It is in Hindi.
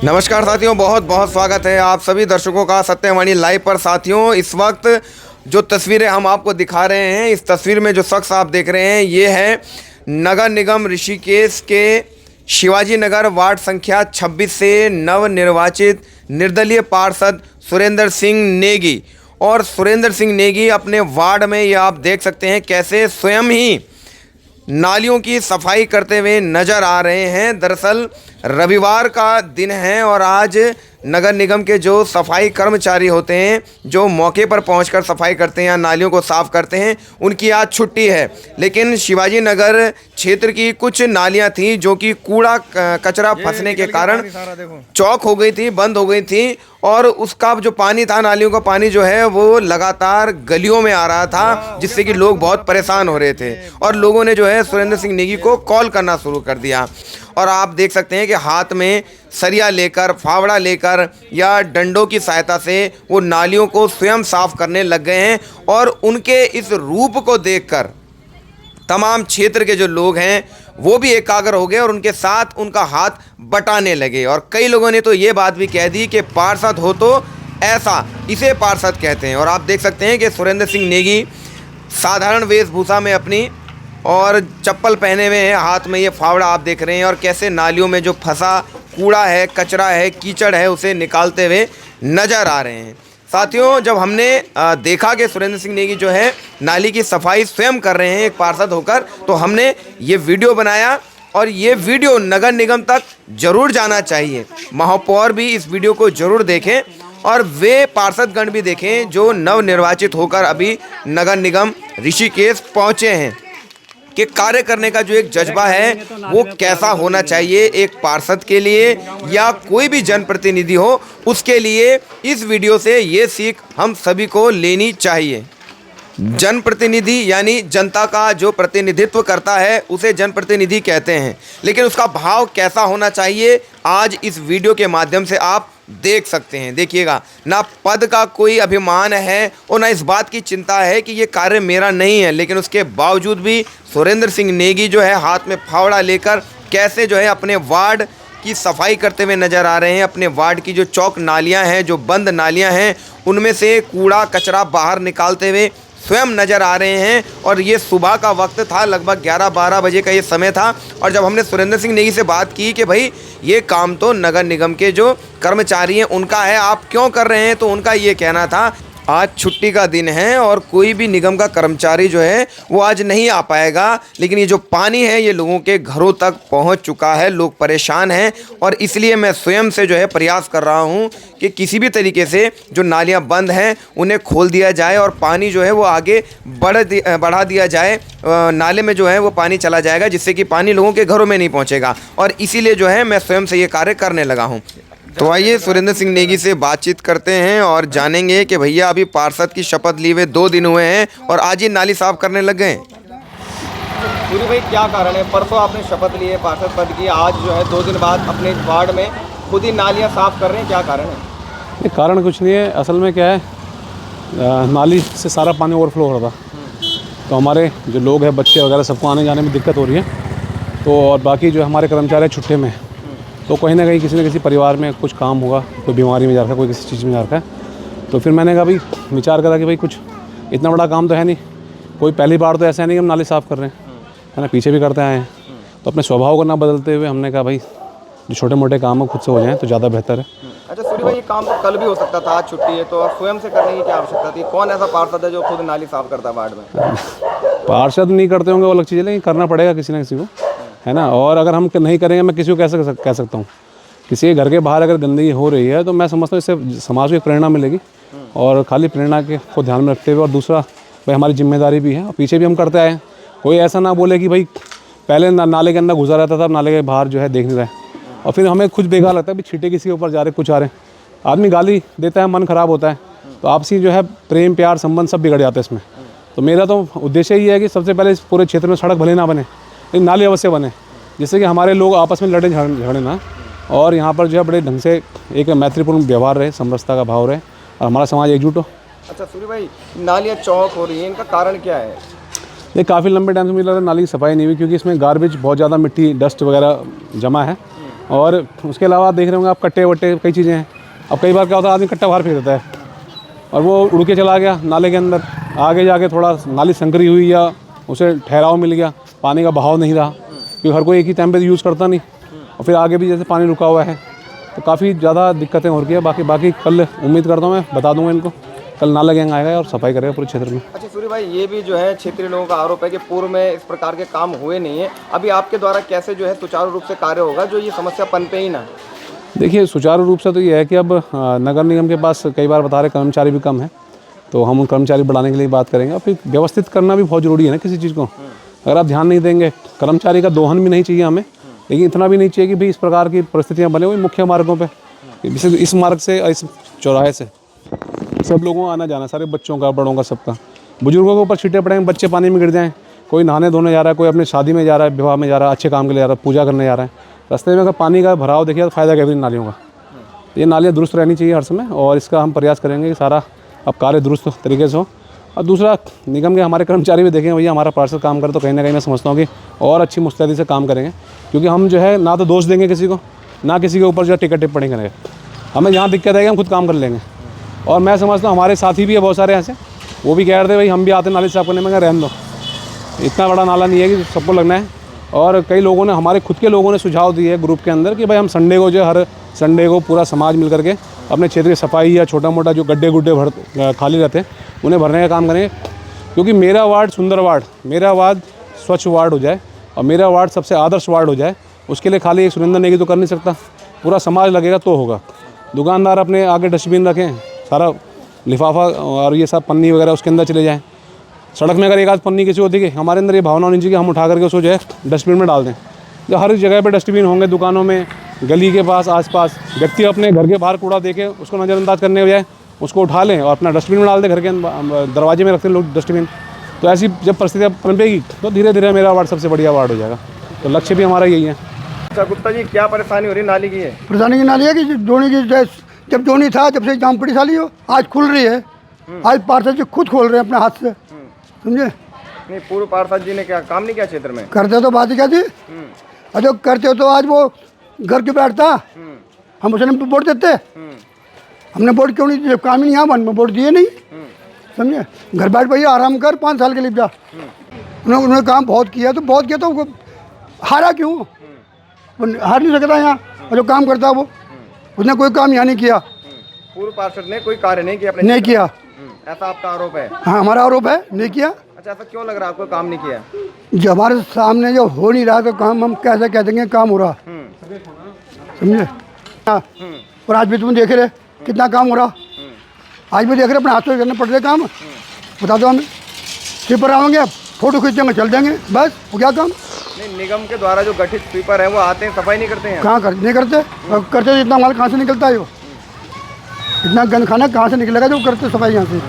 नमस्कार साथियों, बहुत बहुत स्वागत है आप सभी दर्शकों का सत्यवाणी लाइव पर। साथियों, इस वक्त जो तस्वीरें हम आपको दिखा रहे हैं, इस तस्वीर में जो शख्स आप देख रहे हैं, ये है नगर निगम ऋषिकेश के शिवाजी नगर वार्ड संख्या 26 से नवनिर्वाचित निर्दलीय पार्षद सुरेंद्र सिंह नेगी। और सुरेंद्र सिंह नेगी अपने वार्ड में, ये आप देख सकते हैं कैसे स्वयं ही नालियों की सफाई करते हुए नज़र आ रहे हैं। दरअसल रविवार का दिन है और आज नगर निगम के जो सफाई कर्मचारी होते हैं, जो मौके पर पहुंचकर सफाई करते हैं या नालियों को साफ़ करते हैं, उनकी आज छुट्टी है। लेकिन शिवाजी नगर क्षेत्र की कुछ नालियां थीं जो कि कूड़ा कचरा फंसने के कारण चौक हो गई थी, बंद हो गई थी, और उसका जो पानी था, नालियों का पानी जो है वो लगातार गलियों में आ रहा था, जिससे कि लोग बहुत परेशान हो रहे थे। और लोगों ने जो है सुरेंद्र सिंह नेगी को कॉल करना शुरू कर दिया। और आप देख सकते हैं कि हाथ में सरिया लेकर, फावड़ा लेकर या डंडों की सहायता से वो नालियों को स्वयं साफ करने लग गए हैं। और उनके इस रूप को देखकर तमाम क्षेत्र के जो लोग हैं वो भी एकाग्र हो गए और उनके साथ उनका हाथ बटाने लगे। और कई लोगों ने तो ये बात भी कह दी कि पार्षद हो तो ऐसा, इसे पार्षद कहते हैं। और आप देख सकते हैं कि सुरेंद्र सिंह नेगी साधारण वेशभूषा में अपनी और चप्पल पहने हुए हैं, हाथ में ये फावड़ा आप देख रहे हैं, और कैसे नालियों में जो फंसा कूड़ा है, कचरा है, कीचड़ है, उसे निकालते हुए नज़र आ रहे हैं। साथियों, जब हमने देखा कि सुरेंद्र सिंह नेगी जो है नाली की सफाई स्वयं कर रहे हैं एक पार्षद होकर, तो हमने ये वीडियो बनाया। और ये वीडियो नगर निगम तक ज़रूर जाना चाहिए। महापौर भी इस वीडियो को ज़रूर देखें और वे पार्षदगण भी देखें जो नवनिर्वाचित होकर अभी नगर निगम ऋषिकेश पहुँचे हैं, कि कार्य करने का जो एक जज्बा है वो कैसा होना चाहिए एक पार्षद के लिए या कोई भी जनप्रतिनिधि हो, उसके लिए इस वीडियो से ये सीख हम सभी को लेनी चाहिए। जनप्रतिनिधि यानी जनता का जो प्रतिनिधित्व करता है उसे जनप्रतिनिधि कहते हैं, लेकिन उसका भाव कैसा होना चाहिए आज इस वीडियो के माध्यम से आप देख सकते हैं। देखिएगा, ना पद का कोई अभिमान है और ना इस बात की चिंता है कि ये कार्य मेरा नहीं है, लेकिन उसके बावजूद भी सुरेंद्र सिंह नेगी जो है हाथ में फावड़ा लेकर कैसे जो है अपने वार्ड की सफाई करते हुए नज़र आ रहे हैं। अपने वार्ड की जो चौक नालियां हैं, जो बंद नालियां हैं, उनमें से कूड़ा कचरा बाहर निकालते हुए स्वयं नज़र आ रहे हैं। और ये सुबह का वक्त था, लगभग 11-12 बजे का ये समय था। और जब हमने सुरेंद्र सिंह नेगी से बात की कि भाई ये काम तो नगर निगम के जो कर्मचारी हैं उनका है, आप क्यों कर रहे हैं, तो उनका ये कहना था आज छुट्टी का दिन है और कोई भी निगम का कर्मचारी जो है वो आज नहीं आ पाएगा। लेकिन ये जो पानी है ये लोगों के घरों तक पहुंच चुका है, लोग परेशान हैं, और इसलिए मैं स्वयं से जो है प्रयास कर रहा हूं कि किसी भी तरीके से जो नालियां बंद हैं उन्हें खोल दिया जाए और पानी जो है वो आगे बढ़ा दिया जाए। नाले में जो है वो पानी चला जाएगा, जिससे कि पानी लोगों के घरों में नहीं पहुँचेगा। और इसीलिए जो है मैं स्वयं से ये कार्य करने लगा हूँ। तो आइए सुरेंद्र सिंह नेगी से बातचीत करते हैं और जानेंगे कि भैया अभी पार्षद की शपथ लिए हुए 2 दिन हुए हैं और आज ही नाली साफ करने लग गए। पूरी भाई, क्या कारण है? परसों आपने शपथ ली है पार्षद पद की, आज जो है 2 दिन बाद अपने वार्ड में खुद ही नालियां साफ कर रहे हैं, क्या कारण है? ये कारण कुछ नहीं है, असल में क्या है, नाली से सारा पानी ओवरफ्लो हो रहा था, तो हमारे जो लोग हैं, बच्चे वगैरह, सबको आने जाने में दिक्कत हो रही है। तो और बाकी जो हमारे कर्मचारी छुट्टे में, तो कहीं ना कहीं किसी न किसी परिवार में कुछ काम होगा, कोई बीमारी में जा रखा है, कोई किसी चीज़ में जा रखा है। तो फिर मैंने कहा भाई, विचार करा कि भाई कुछ इतना बड़ा काम तो है नहीं, कोई पहली बार तो ऐसा है नहीं कि हम नाली साफ़ कर रहे हैं, है ना, पीछे भी करते आए हैं। तो अपने स्वभाव को ना बदलते हुए हमने कहा भाई जो छोटे मोटे काम है खुद से हो जाएँ तो ज़्यादा बेहतर है। अच्छा सूर्य भाई, ये काम तो कल भी हो सकता था, आज छुट्टी है, तो स्वयं से करने की क्या आवश्यकता थी? कौन ऐसा पार्षद है जो खुद नाली साफ करता है वार्ड में? पार्षद नहीं करते होंगे वो अलग चीज़ है, लेकिन करना पड़ेगा किसी न किसी को, है ना। और अगर हम नहीं करेंगे, मैं किसी को कैसे कह सकता हूँ? किसी के घर के बाहर अगर गंदगी हो रही है तो मैं समझता हूँ इससे समाज को एक प्रेरणा मिलेगी, और खाली प्रेरणा के को ध्यान में रखते हुए, और दूसरा भाई हमारी जिम्मेदारी भी है और पीछे भी हम करते आए हैं। कोई ऐसा ना बोले कि भाई पहले नाले के अंदर घुसा रहता था, अब नाले के बाहर जो है देख नहीं रहा है, और फिर हमें खुद बेकार लगता है, छींटे किसी के ऊपर जा रहे, कुछ आ रहे, आदमी गाली देता है, मन ख़राब होता है, तो आपसी जो है प्रेम प्यार संबंध सब बिगड़ जाता है इसमें। तो मेरा तो उद्देश्य ही है कि सबसे पहले इस पूरे क्षेत्र में सड़क भले ना बने, लेकिन नाली अवश्य बने, जिससे कि हमारे लोग आपस में लड़े झगड़े ना, और यहाँ पर जो है बड़े ढंग से एक मैत्रीपूर्ण व्यवहार रहे, समरसता का भाव रहे, और हमारा समाज एकजुट हो। अच्छा सूर्य भाई, नालियाँ चौक हो रही है, इनका कारण क्या है? ये काफ़ी लंबे टाइम से मुझे लग रहा है नाली की सफाई नहीं हुई, क्योंकि इसमें गार्बेज बहुत ज़्यादा, मिट्टी डस्ट वगैरह जमा है, और उसके अलावा देख रहे होंगे आप कट्टे वट्टे कई चीज़ें हैं। अब कई बार क्या होता है आदमी कट्टा बाहर फेंक देता है और वो उड़ के चला गया नाले के अंदर, आगे जाके थोड़ा नाली संकरी हुई या उसे ठहराव मिल गया, पानी का बहाव नहीं रहा क्योंकि हर कोई एक ही टाइम पे यूज़ करता नहीं, और फिर आगे भी जैसे पानी रुका हुआ है तो काफ़ी ज़्यादा दिक्कतें हो रही है। बाकी कल उम्मीद करता हूँ मैं बता दूँगा इनको, कल नाला गैंग आएगा और सफाई करेगा पूरे क्षेत्र में। अच्छा सूर्य भाई, ये भी जो है क्षेत्रीय लोगों का आरोप है कि पूर्व में इस प्रकार के काम हुए नहीं है। अभी आपके द्वारा कैसे जो है सुचारू रूप से कार्य होगा जो ये समस्या पनपे ही ना? देखिए सुचारू रूप से तो ये है कि अब नगर निगम के पास कई बार बता रहे कर्मचारी भी कम है, तो हम उन कर्मचारी बढ़ाने के लिए बात करेंगे। और फिर व्यवस्थित करना भी बहुत ज़रूरी है ना किसी चीज़ को। अगर आप ध्यान नहीं देंगे, कर्मचारी का दोहन भी नहीं चाहिए हमें, लेकिन इतना भी नहीं चाहिए कि भाई इस प्रकार की परिस्थितियाँ बने हुई मुख्य मार्गों पे, जैसे इस मार्ग से इस चौराहे से सब लोगों को आना जाना, सारे बच्चों का बड़ों का सबका। बुजुर्गों के ऊपर छींटे पड़ेंगे, बच्चे पानी में गिर जाएँ, कोई नहाने धोने जा रहा है, कोई अपनी शादी में जा रहा है, विवाह में जा रहा है, अच्छे काम के लिए जा रहा है, पूजा करने जा रहा है, रास्ते में अगर पानी का भराव देखिए तो फ़ायदा क्या है नालियों का। ये नालियाँ दुरुस्त रहनी चाहिए हर समय, और इसका हम प्रयास करेंगे कि सारा अब कार्य दुरुस्त तरीके से हो। और दूसरा, निगम के हमारे कर्मचारी भी देखें भैया हमारा पार्षद काम करे तो कहीं ना कहीं मैं समझता हूँ कि और अच्छी मुस्तैदी से काम करेंगे, क्योंकि हम जो है ना तो दोष देंगे किसी को, ना किसी के ऊपर जो है टिकट टिप्पणी करेंगे। हमें जहाँ दिक्कत आएगी हम खुद काम कर लेंगे। और मैं समझता हूँ हमारे साथी भी है बहुत सारे ऐसे, वो भी कह रहे थे भाई हम भी आते नाली साफ करने में, रहने दो, इतना बड़ा नाला नहीं है कि सबको लगना है। और कई लोगों ने, हमारे खुद के लोगों ने सुझाव दिए है ग्रुप के अंदर कि भाई हम संडे को जो हर संडे को पूरा समाज मिल करके अपने क्षेत्र की सफाई या छोटा मोटा जो गड्ढे गुड्ढे खाली रहते हैं उन्हें भरने का काम करें, क्योंकि मेरा वार्ड सुंदर वार्ड, मेरा वार्ड स्वच्छ वार्ड हो जाए और मेरा वार्ड सबसे आदर्श वार्ड हो जाए, उसके लिए खाली एक सुरेंद्र नेगी तो कर नहीं सकता, पूरा समाज लगेगा तो होगा। दुकानदार अपने आगे डस्टबिन रखें, सारा लिफाफा और ये सब पन्नी वगैरह उसके अंदर चले जाएँ। सड़क में अगर एक आध पन्नी किसी को दिखे, हमारे अंदर ये भावना होनी चाहिए कि हम उठा करके उसको जो है डस्टबिन में डाल दें। जो हर जगह पे डस्टबिन होंगे, दुकानों में, गली के पास, आसपास, व्यक्ति अपने घर के बाहर कूड़ा देखे उसको नज़रअंदाज करने के बजाय उसको उठा लें और अपना डस्टबिन में डाल दें। घर के दरवाजे में रखते हैं लोग डस्टबिन। तो ऐसी जब परिस्थितियाँ पनपेगी तो धीरे धीरे मेरा वार्ड सबसे बढ़िया वार्ड हो जाएगा। तो लक्ष्य भी हमारा यही है। अच्छा गुप्ता जी, क्या परेशानी हो रही नाली की है? परेशानी की नाली है कि जोनी की जब जोनी था जब से जाम पड़ी साली हो, आज खुल रही है। आज पार्षद जी खुद खोल रहे हैं अपने हाथ से, समझे? नहीं, पूर्व पार्षद जी ने क्या काम नहीं किया क्षेत्र में? करते तो बात ही क्या थी, और जो करते हो तो आज वो घर के बैठता, हम उसे वोट देते। हमने वोट क्यों नहीं दिया? काम ही नहीं, यहाँ वोट दिए नहीं, समझे? घर बैठ भैया आराम कर, 5 साल के लिए जा। उन्होंने काम बहुत किया तो वो हारा क्यों? वो हार नहीं सकता यहाँ, और जो काम करता है वो, उसने कोई काम यहाँ नहीं किया। पूर्व पार्षद ने कोई कार्य नहीं किया अपने? नहीं किया, ऐसा आपका आरोप है? हाँ हमारा आरोप है, नहीं किया। अच्छा, ऐसा क्यों लग रहा है आपको काम नहीं किया? जो हमारे सामने जो हो नहीं रहा तो काम हम कैसे कह देंगे काम हो रहा, समझे? हाँ, और आज भी तुम देख रहे कितना काम हो रहा, आज भी देख रहे अपने हाथ से करने पड़ रहे काम। बता दो हमें, स्वीपर आएंगे, फोटो खींचेंगे, चल देंगे, बस हो गया काम। नहीं, निगम के द्वारा जो गठित स्वीपर है वो आते हैं, सफाई नहीं करते हैं? कहाँ कर नहीं करते, करते तो इतना माल कहाँ से निकलता है? वो इतना गंद खाना कहाँ से निकलेगा जो करते सफाई यहाँ से?